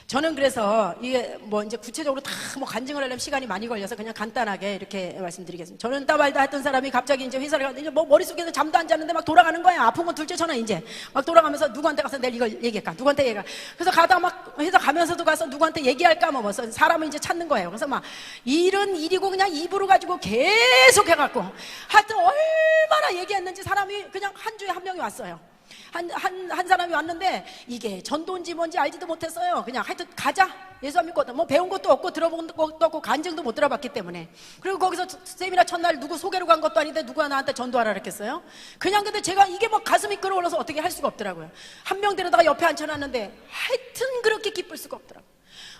저는 그래서 이게 뭐 이제 구체적으로 다 뭐 간증을 하려면 시간이 많이 걸려서 그냥 간단하게 이렇게 말씀드리겠습니다. 저는 따발다 했던 사람이 갑자기 이제 회사를 갔는데 뭐 머릿속에서 잠도 안 잤는데 막 돌아가는 거야. 아픈 건 둘째 천하 이제 막 돌아가면서 누구한테 가서 내일 이걸 얘기할까? 누구한테 얘기할까? 그래서 가다가 막 회사 가면서도 가서 누구한테 얘기할까? 뭐 사람을 이제 찾는 거예요. 그래서 막 일은 일이고 그냥 입으로 가지고 계속 해갖고 하여튼 얼마나 얘기했는지 사람이 그냥 한 주에 한 명이 왔어요. 한 사람이 왔는데 이게 전도인지 뭔지 알지도 못했어요. 그냥 하여튼 가자. 예수 안 믿고 뭐 배운 것도 없고 들어본 것도 없고 간증도 못 들어봤기 때문에. 그리고 거기서 세미나 첫날 누구 소개로 간 것도 아닌데 누가 나한테 전도하라 그랬겠어요? 그냥 근데 제가 이게 뭐 가슴이 끓어올라서 어떻게 할 수가 없더라고요. 한 명 데려다가 옆에 앉혀놨는데 하여튼 그렇게 기쁠 수가 없더라고요.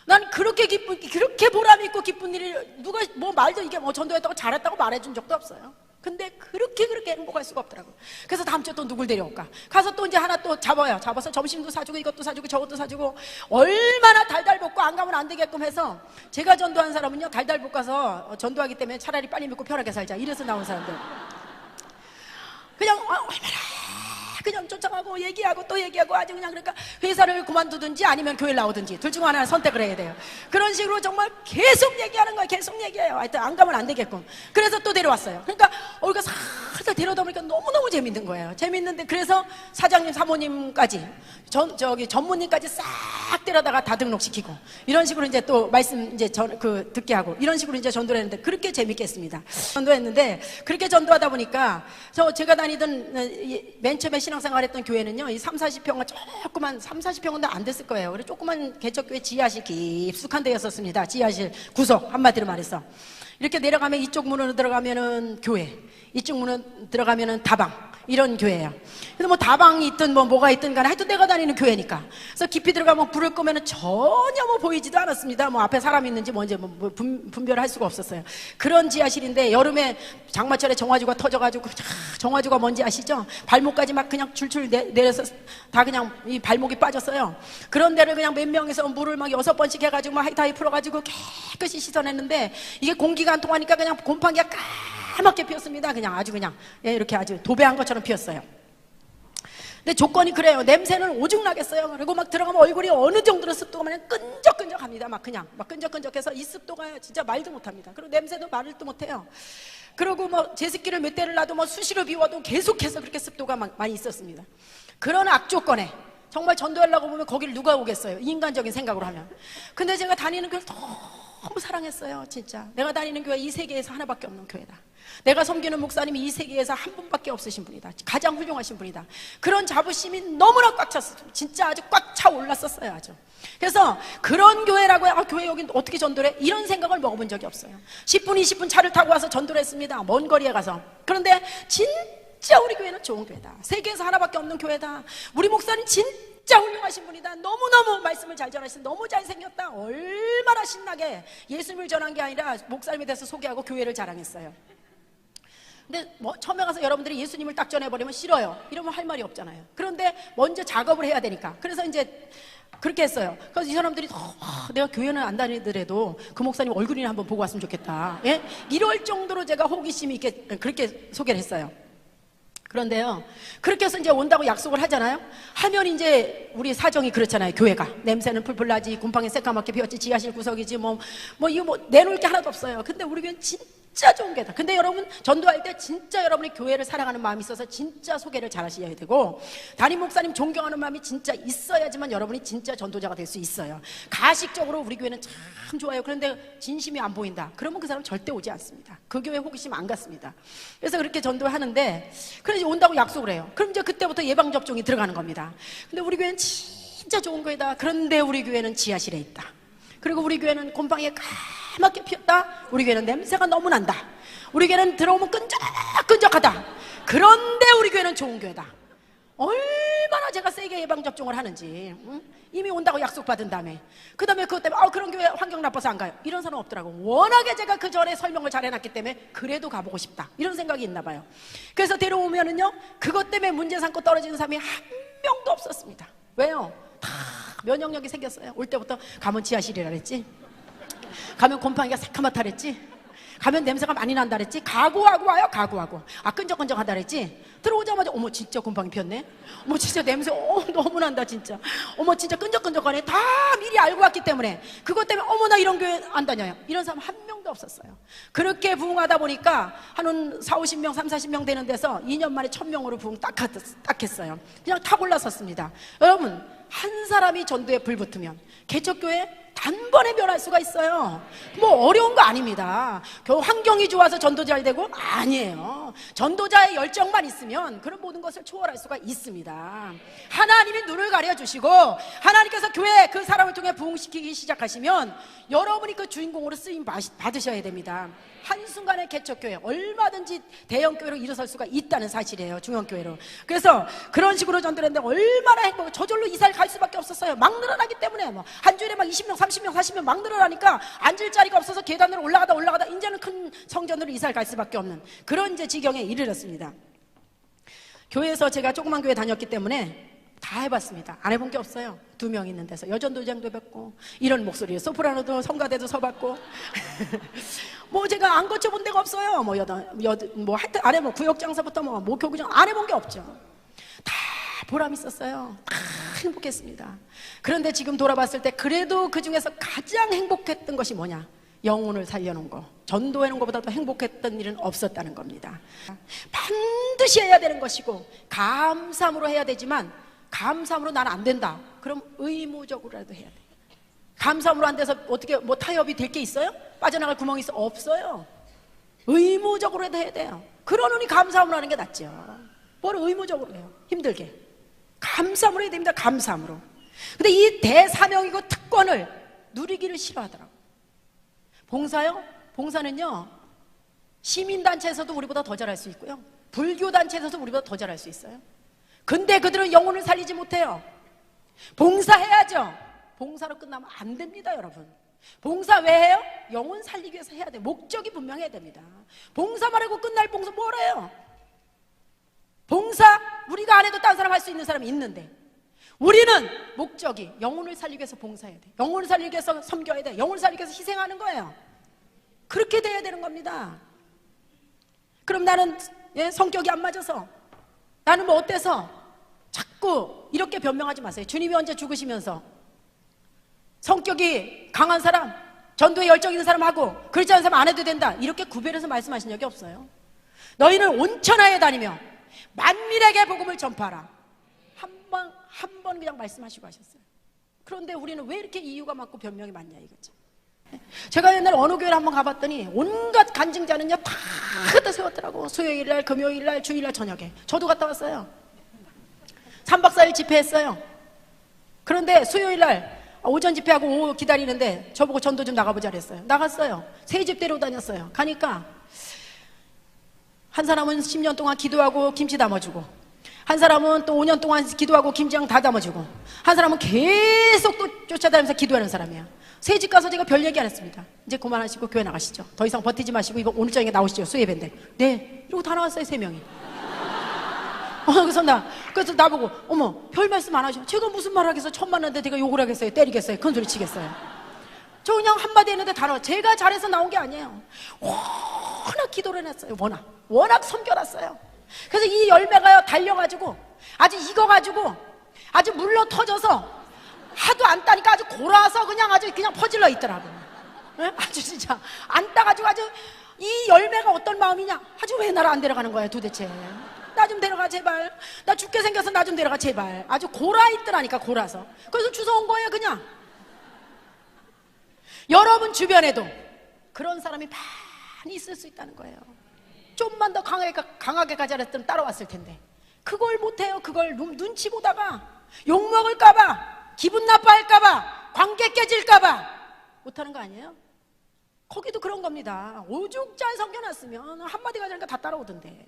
난 그렇게 그렇게 보람 있고 기쁜 일이 누가 뭐 말도 이게 뭐 전도했다고 잘했다고 말해준 적도 없어요. 근데 그렇게 행복할 수가 없더라고요. 그래서 다음 주에 또 누굴 데려올까? 가서 또 이제 하나 또 잡아서 점심도 사주고 이것도 사주고 저것도 사주고 얼마나 달달 볶고 안 가면 안 되게끔 해서 제가 전도한 사람은요 달달 볶아서 전도하기 때문에 차라리 빨리 믿고 편하게 살자 이래서 나온 사람들 그냥 얼마나 그냥 쫓아가고 얘기하고 또 얘기하고 아주 그냥 그러니까 회사를 그만두든지 아니면 교회를 나오든지 둘 중 하나를 선택을 해야 돼요. 그런 식으로 정말 계속 얘기하는 거예요. 계속 얘기해요. 하여튼 안 가면 안 되겠군. 그래서 또 데려왔어요. 그러니까 우리가 살살 데려다 보니까 너무너무 재밌는 거예요. 재밌는데 그래서 사장님 사모님까지 전무님까지 싹 데려다가 다 등록시키고 이런 식으로 이제 또 말씀 이제 듣게 하고 이런 식으로 이제 전도를 했는데 그렇게 재밌게 했습니다. 전도했는데 그렇게 전도하다 보니까 제가 다니던 맨 처음에 신앙생활했던 교회는요, 이 30-40평은 조그만 30-40평은 안 됐을 거예요. 그래서 조그만 개척교회 지하실 깊숙한 데였었습니다. 지하실 구석 한마디로 말해서 이렇게 내려가면 이쪽 문으로 들어가면은 교회, 이쪽 문으로 들어가면은 다방. 이런 교회예요. 그래서 뭐 다방이 있든 뭐가 있든 간에 하여튼 내가 다니는 교회니까. 그래서 깊이 들어가면 불을 끄면은 전혀 뭐 보이지도 않았습니다. 뭐 앞에 사람이 있는지 뭔지 뭐 분별할 수가 없었어요. 그런 지하실인데 여름에 장마철에 정화조가 터져가지고 정화조가 뭔지 아시죠? 발목까지 막 그냥 줄줄 내려서 다 그냥 이 발목이 빠졌어요. 그런 데를 그냥 몇 명이서 물을 막 6번씩 해가지고 막 하이타이 풀어가지고 깨끗이 씻어냈는데 이게 공기가 안 통하니까 그냥 곰팡이가 까맣게 피었습니다. 그냥 아주 그냥 이렇게 아주 도배한 것처럼 피었어요. 근데 조건이 그래요. 냄새는 오죽 나겠어요. 그리고 막 들어가면 얼굴이 어느 정도로 습도가 그냥 끈적끈적합니다. 막 끈적끈적해서 이 습도가 진짜 말도 못합니다. 그리고 냄새도 말도 못해요. 그리고 뭐 제습기를 몇 대를 놔도 뭐 수시로 비워도 계속해서 그렇게 습도가 많이 있었습니다. 그런 악조건에 정말 전도하려고 보면 거기를 누가 오겠어요. 인간적인 생각으로 하면. 근데 제가 다니는 교회를 너무 사랑했어요. 진짜 내가 다니는 교회 이 세계에서 하나밖에 없는 교회다. 내가 섬기는 목사님이 이 세계에서 한 분밖에 없으신 분이다. 가장 훌륭하신 분이다. 그런 자부심이 너무나 꽉 찼어요. 진짜 아주 꽉 차 올랐었어요. 아주. 그래서 그런 교회라고 교회 여긴 어떻게 전도를 해? 이런 생각을 먹어본 적이 없어요. 10분 20분 차를 타고 와서 전도를 했습니다. 먼 거리에 가서. 그런데 진짜 우리 교회는 좋은 교회다. 세계에서 하나밖에 없는 교회다. 우리 목사님 진짜 훌륭하신 분이다. 너무너무 말씀을 잘 전하시고 너무 잘생겼다. 얼마나 신나게 예수님을 전한 게 아니라 목사님에 대해서 소개하고 교회를 자랑했어요. 근데 뭐 처음에 가서 여러분들이 예수님을 딱 전해버리면 싫어요. 이러면 할 말이 없잖아요. 그런데 먼저 작업을 해야 되니까. 그래서 이제 그렇게 했어요. 그래서 이 사람들이 내가 교회는 안 다니더라도 그 목사님 얼굴이나 한번 보고 왔으면 좋겠다. 예? 이럴 정도로 제가 호기심이 있게 그렇게 소개를 했어요. 그런데요, 그렇게 해서 이제 온다고 약속을 하잖아요. 하면 이제 우리 사정이 그렇잖아요. 교회가 냄새는 풀풀 나지, 곰팡이 새까맣게 피었지, 지하실 구석이지, 이거 내놓을 게 하나도 없어요. 근데 우리 교회는 진짜 좋은 교회다. 근데 여러분 전도할 때 진짜 여러분이 교회를 사랑하는 마음이 있어서 진짜 소개를 잘 하셔야 되고, 담임 목사님 존경하는 마음이 진짜 있어야지만 여러분이 진짜 전도자가 될 수 있어요. 가식적으로 우리 교회는 참 좋아요. 그런데 진심이 안 보인다. 그러면 그 사람 절대 오지 않습니다. 그 교회 호기심 안 갔습니다. 그래서 그렇게 전도하는데, 그래서 온다고 약속을 해요. 그럼 이제 그때부터 예방접종이 들어가는 겁니다. 근데 우리 교회는 진짜 좋은 교회다. 그런데 우리 교회는 지하실에 있다. 그리고 우리 교회는 곰팡이가 까맣게 피었다. 우리 교회는 냄새가 너무 난다. 우리 교회는 들어오면 끈적끈적하다. 그런데 우리 교회는 좋은 교회다. 얼마나 제가 세게 예방접종을 하는지. 이미 온다고 약속받은 다음에 그 다음에 그것 때문에 그런 교회 환경 나빠서 안 가요. 이런 사람 없더라고. 워낙에 제가 그 전에 설명을 잘 해놨기 때문에 그래도 가보고 싶다. 이런 생각이 있나 봐요. 그래서 데려오면은요, 그것 때문에 문제 삼고 떨어지는 사람이 한 명도 없었습니다. 왜요? 다 면역력이 생겼어요. 올 때부터 가면 지하실이라 그랬지, 가면 곰팡이가 새카맣다 그랬지, 가면 냄새가 많이 난다 그랬지? 각오하고 와요, 각오하고. 아, 끈적끈적하다 그랬지? 들어오자마자, 어머, 진짜 곰팡이 폈네? 어머, 진짜 냄새, 너무 난다, 진짜. 어머, 진짜 끈적끈적하네. 다 미리 알고 왔기 때문에. 그것 때문에, 어머, 나 이런 교회 안 다녀요. 이런 사람 한 명도 없었어요. 그렇게 부흥하다 보니까, 한 40, 50명, 30, 40명 되는 데서 2년 만에 1000명으로 부흥 딱 했어요. 그냥 탁 올랐었습니다. 여러분, 한 사람이 전도에 불붙으면, 개척교회 단번에 변할 수가 있어요. 뭐 어려운 거 아닙니다. 겨우 환경이 좋아서 전도 잘 되고? 아니에요. 전도자의 열정만 있으면 그런 모든 것을 초월할 수가 있습니다. 하나님이 눈을 가려주시고 하나님께서 교회 그 사람을 통해 부흥시키기 시작하시면 여러분이 그 주인공으로 쓰임 받으셔야 됩니다. 한순간에 개척교회 얼마든지 대형교회로 일어설 수가 있다는 사실이에요. 중형교회로. 그래서 그런 식으로 전도를 했는데 얼마나 행복해. 저절로 이사를 갈 수밖에 없었어요. 막 늘어나기 때문에 뭐 한 주일에 막 20명 30명 40명 막 늘어나니까 앉을 자리가 없어서 계단으로 올라가다 이제는 큰 성전으로 이사를 갈 수밖에 없는 그런 이제 지경에 이르렀습니다. 교회에서 제가 조그만 교회 다녔기 때문에 다 해봤습니다. 안 해본 게 없어요. 2명 있는 데서 여전도장도 뵙고 이런 목소리에 소프라노도 성가대도 서봤고 뭐 제가 안 거쳐본 데가 없어요. 뭐 하여튼 안 해본 구역장사부터 뭐 목교구장 안 해본 게 없죠. 다 보람 있었어요. 다 행복했습니다. 그런데 지금 돌아봤을 때 그래도 그 중에서 가장 행복했던 것이 뭐냐? 영혼을 살려놓은 거, 전도해놓은 것보다 더 행복했던 일은 없었다는 겁니다. 반드시 해야 되는 것이고 감사함으로 해야 되지만 감사함으로 나는 안 된다. 그럼 의무적으로라도 해야 돼. 감사함으로 안 돼서 어떻게 뭐 타협이 될 게 있어요? 빠져나갈 구멍이 있어? 없어요. 의무적으로라도 해야 돼요. 그러느니 감사함으로 하는 게 낫죠. 뭘 의무적으로 해요? 힘들게. 감사함으로 해야 됩니다. 감사함으로. 근데 이 대사명이고 특권을 누리기를 싫어하더라고요. 봉사요? 봉사는요, 시민단체에서도 우리보다 더 잘할 수 있고요. 불교단체에서도 우리보다 더 잘할 수 있어요. 근데 그들은 영혼을 살리지 못해요. 봉사해야죠. 봉사로 끝나면 안 됩니다, 여러분. 봉사 왜 해요? 영혼 살리기 위해서 해야 돼요. 목적이 분명해야 됩니다. 봉사만 하고 끝날 봉사 뭘 해요? 봉사 우리가 안 해도 다른 사람 할 수 있는 사람이 있는데 우리는 목적이 영혼을 살리기 위해서 봉사해야 돼. 영혼을 살리기 위해서 섬겨야 돼. 영혼을 살리기 위해서 희생하는 거예요. 그렇게 돼야 되는 겁니다. 그럼 나는 성격이 안 맞아서 나는 뭐 어때서 자꾸 이렇게 변명하지 마세요. 주님이 언제 죽으시면서 성격이 강한 사람, 전도에 열정 있는 사람하고 그렇지 않은 사람 안 해도 된다 이렇게 구별해서 말씀하신 적이 없어요. 너희는 온천하에 다니며 만민에게 복음을 전파하라. 한 번 그냥 말씀하시고 하셨어요. 그런데 우리는 왜 이렇게 이유가 많고 변명이 많냐 이거죠. 제가 옛날에 어느 교회를 한번 가봤더니 온갖 간증자는요 다 갖다 세웠더라고. 수요일날, 금요일날, 주일날 저녁에. 저도 갔다 왔어요. 3박 4일 집회했어요. 그런데 수요일날 오전 집회하고 오후 기다리는데 저보고 전도 좀 나가보자 그랬어요. 나갔어요. 새 집 데려다녔어요. 가니까 한 사람은 10년 동안 기도하고 김치 담아주고 한 사람은 또 5년 동안 기도하고 김장 다 담아주고 한 사람은 계속 또 쫓아다니면서 기도하는 사람이에요. 새 집 가서 제가 별 얘기 안 했습니다. 이제 그만하시고 교회 나가시죠. 더 이상 버티지 마시고 이거 오늘 저녁에 나오시죠. 수예배인데. 네. 이러고 다 나왔어요. 3명이. 그래서 나보고 어머 별 말씀 안 하셔. 제가 무슨 말 하겠어요. 처음 만났는데 제가 욕을 하겠어요. 때리겠어요. 큰 소리 치겠어요. 저 그냥 한마디 했는데 다 나와. 제가 잘해서 나온 게 아니에요. 워낙 기도를 해놨어요. 워낙 섬겨놨어요. 그래서 이 열매가요 달려가지고 아주 익어가지고 아주 물러 터져서 하도 안 따니까 아주 골아서 그냥 퍼질러 있더라고요. 네? 아주 진짜 안 따가지고 아주 이 열매가 어떤 마음이냐. 아주 왜 나를 안 데려가는 거야 도대체. 나 좀 데려가 제발. 나 죽게 생겨서 나 좀 데려가 제발. 아주 골아 있더라니까 골아서. 그래서 주워온 거예요 그냥. 여러분 주변에도 그런 사람이 많이 있을 수 있다는 거예요. 좀만 더 강하게 가자 그랬으면 따라왔을 텐데 그걸 못해요. 그걸 눈치 보다가 욕먹을까봐 기분 나빠할까봐 관계 깨질까봐 못하는 거 아니에요? 거기도 그런 겁니다. 오죽 잘 섬겨놨으면 한마디 가자니까 다 따라오던데.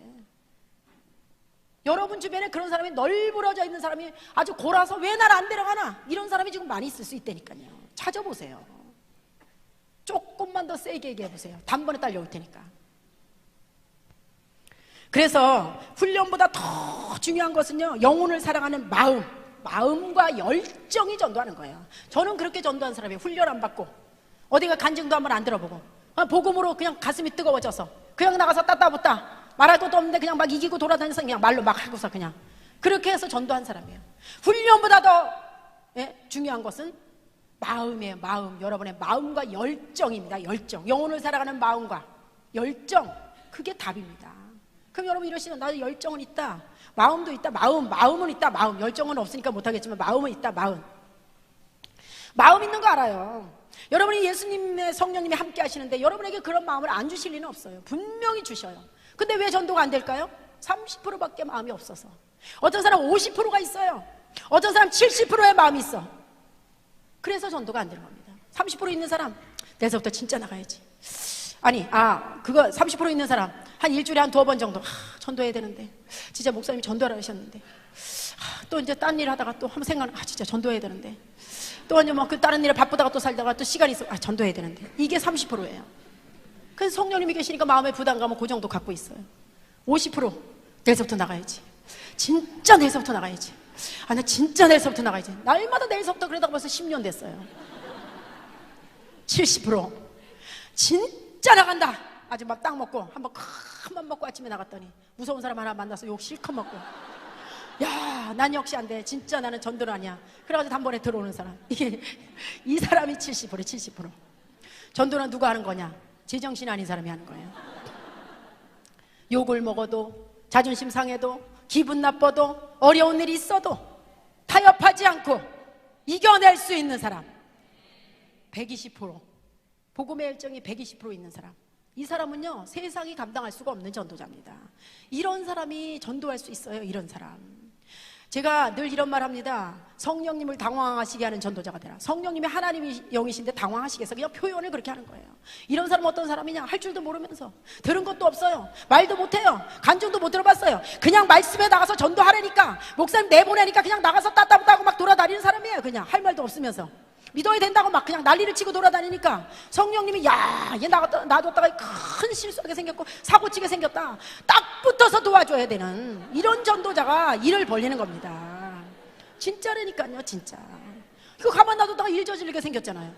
여러분 주변에 그런 사람이 널브러져 있는 사람이 아주 골아서 왜 날 안 데려가나 이런 사람이 지금 많이 있을 수 있다니까요. 찾아보세요. 조금만 더 세게 얘기해보세요. 단번에 딸려올 테니까. 그래서 훈련보다 더 중요한 것은요 영혼을 사랑하는 마음과 열정이 전도하는 거예요. 저는 그렇게 전도한 사람이에요. 훈련 안 받고 어디가 간증도 한번 안 들어보고 복음으로 그냥 가슴이 뜨거워져서 그냥 나가서 따따붙다 말할 것도 없는데 그냥 막 이기고 돌아다니면서 그냥 말로 막 하고서 그냥 그렇게 해서 전도한 사람이에요. 훈련보다 더 중요한 것은 마음이에요. 마음. 여러분의 마음과 열정입니다. 열정. 영혼을 살아가는 마음과 열정. 그게 답입니다. 그럼 여러분 이러시면 나도 열정은 있다. 마음도 있다. 마음은 있다. 마음. 열정은 없으니까 못하겠지만 마음은 있다. 마음 있는 거 알아요. 여러분이 예수님의 성령님이 함께 하시는데 여러분에게 그런 마음을 안 주실 리는 없어요. 분명히 주셔요. 근데 왜 전도가 안 될까요? 30%밖에 마음이 없어서. 어떤 사람 50%가 있어요. 어떤 사람 70%의 마음이 있어. 그래서 전도가 안 되는 겁니다. 30% 있는 사람 내일서부터 진짜 나가야지. 그거 30% 있는 사람 한 일주일에 한 2번 정도 전도해야 되는데 진짜 목사님이 전도하라 하셨는데 또 이제 딴 일 하다가 또 한번 진짜 전도해야 되는데 또 이제 뭐 그 다른 일에 바쁘다가 또 살다가 또 시간이 있어 전도해야 되는데 이게 30%예요. 그래서 성령님이 계시니까 마음의 부담감은 그 정도 갖고 있어요. 50% 내일서부터 나가야지. 진짜 내일서부터 나가야지. 나 진짜 내일서부터 나가야지. 날마다 내일서부터 그러다가 벌써 10년 됐어요. 70% 진짜 나간다. 아주 막 딱 먹고 한 번 먹고 아침에 나갔더니 무서운 사람 하나 만나서 욕 실컷 먹고 야, 난 역시 안 돼. 진짜 나는 전도는 아니야. 그래가지고 단번에 들어오는 사람. 이 사람이 70%. 전도는 누가 하는 거냐? 제정신 아닌 사람이 하는 거예요. 욕을 먹어도, 자존심 상해도, 기분 나빠도, 어려운 일이 있어도 타협하지 않고 이겨낼 수 있는 사람. 120%. 복음의 열정이 120% 있는 사람. 이 사람은요, 세상이 감당할 수가 없는 전도자입니다. 이런 사람이 전도할 수 있어요. 이런 사람. 제가 늘 이런 말 합니다. 성령님을 당황하시게 하는 전도자가 되라. 성령님이 하나님이 영이신데 당황하시게 해서 그냥 표현을 그렇게 하는 거예요. 이런 사람은 어떤 사람이냐? 할 줄도 모르면서 들은 것도 없어요. 말도 못해요. 간증도 못 들어봤어요. 그냥 말씀에 나가서 전도하라니까 목사님 내보내니까 그냥 나가서 따따따고 막 돌아다니는 사람이에요. 그냥 할 말도 없으면서 믿어야 된다고 막 그냥 난리를 치고 돌아다니니까 성령님이 얘 놔뒀다가 큰 실수하게 생겼고 사고치게 생겼다. 딱 붙어서 도와줘야 되는 이런 전도자가 일을 벌리는 겁니다. 진짜라니까요. 진짜 이거 가만 놔뒀다가 일 저지르게 생겼잖아요.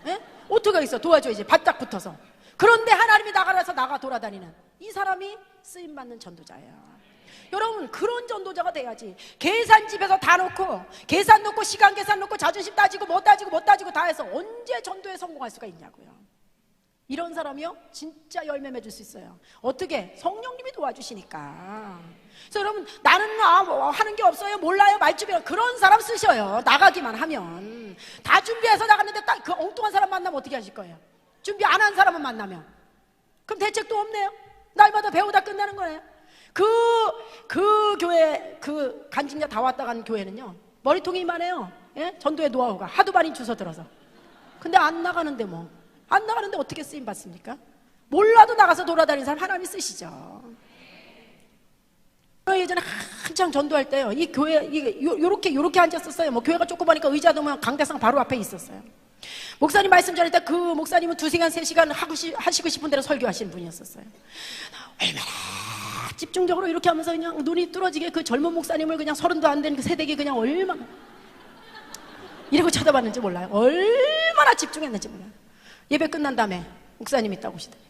어떻게 있어? 도와줘야지. 바짝 붙어서. 그런데 하나님이 나가라서 나가 돌아다니는 이 사람이 쓰임받는 전도자예요. 여러분 그런 전도자가 돼야지. 계산집에서 다 놓고 계산 놓고 시간 계산 놓고 자존심 따지고 뭐 따지고 다 해서 언제 전도에 성공할 수가 있냐고요. 이런 사람이요 진짜 열매 맺을 수 있어요. 어떻게? 성령님이 도와주시니까. 그래서 여러분 나는 뭐 하는 게 없어요 몰라요 말주변 그런 사람 쓰셔요. 나가기만 하면. 다 준비해서 나갔는데 딱 그 엉뚱한 사람 만나면 어떻게 하실 거예요? 준비 안 한 사람만 만나면 그럼 대책도 없네요. 날마다 배우다 끝나는 거예요. 그 교회 그 간증자 다 왔다 간 교회는요 머리통이 이만해요. 전도의 노하우가 하도 많이 주워 들어서. 근데 안 나가는데 어떻게 쓰임 받습니까? 몰라도 나가서 돌아다니는 사람 하나님이 쓰시죠. 예전에 한창 전도할 때요 이 교회 요렇게 앉았었어요. 뭐 교회가 조그마니까 의자도 강대상 바로 앞에 있었어요. 목사님 말씀 전할 때 그 목사님은 2시간 3시간 하시고 싶은 대로 설교하시는 분이었었어요. 얼마나 집중적으로 이렇게 하면서 그냥 눈이 뚫어지게 그 젊은 목사님을 그냥 30도 안 된 그 세대기 그냥 얼마나 이러고 쳐다봤는지 몰라요. 얼마나 집중했는지 몰라요. 예배 끝난 다음에 목사님 있다고 오시더니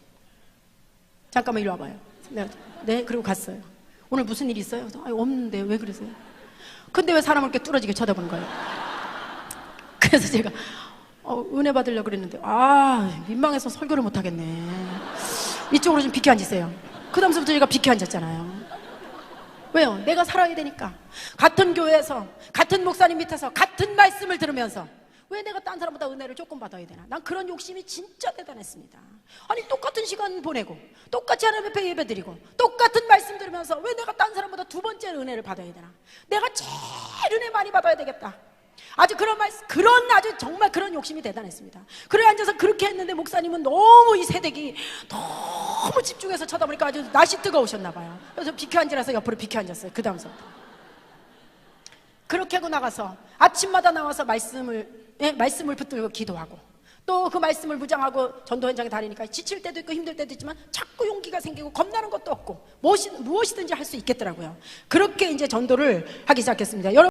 잠깐만 이리 와봐요. 네 그리고 갔어요. 오늘 무슨 일 있어요? 없는데 왜 그러세요? 근데 왜 사람을 이렇게 뚫어지게 쳐다보는 거예요? 그래서 제가 은혜 받으려고 그랬는데 민망해서 설교를 못 하겠네. 이쪽으로 좀 비켜 앉으세요. 그 다음부터 제가 비켜 앉았잖아요. 왜요? 내가 살아야 되니까. 같은 교회에서 같은 목사님 밑에서 같은 말씀을 들으면서 왜 내가 딴 사람보다 은혜를 조금 받아야 되나? 난 그런 욕심이 진짜 대단했습니다. 아니 똑같은 시간 보내고 똑같이 하나님 앞에 예배 드리고 똑같은 말씀 들으면서 왜 내가 딴 사람보다 2번째 은혜를 받아야 되나? 내가 제일 은혜 많이 받아야 되겠다. 아주 아주 정말 그런 욕심이 대단했습니다. 그래 앉아서 그렇게 했는데 목사님은 너무 이 세대기 너무 집중해서 쳐다보니까 아주 낯이 뜨거우셨나 봐요. 그래서 비켜 앉으라서 옆으로 비켜 앉았어요. 그 다음부터 그렇게 하고 나가서 아침마다 나와서 말씀을 붙들고 기도하고 또 그 말씀을 무장하고 전도 현장에 다니니까 지칠 때도 있고 힘들 때도 있지만 자꾸 용기가 생기고 겁나는 것도 없고 무엇이든지 할 수 있겠더라고요. 그렇게 이제 전도를 하기 시작했습니다. 여러분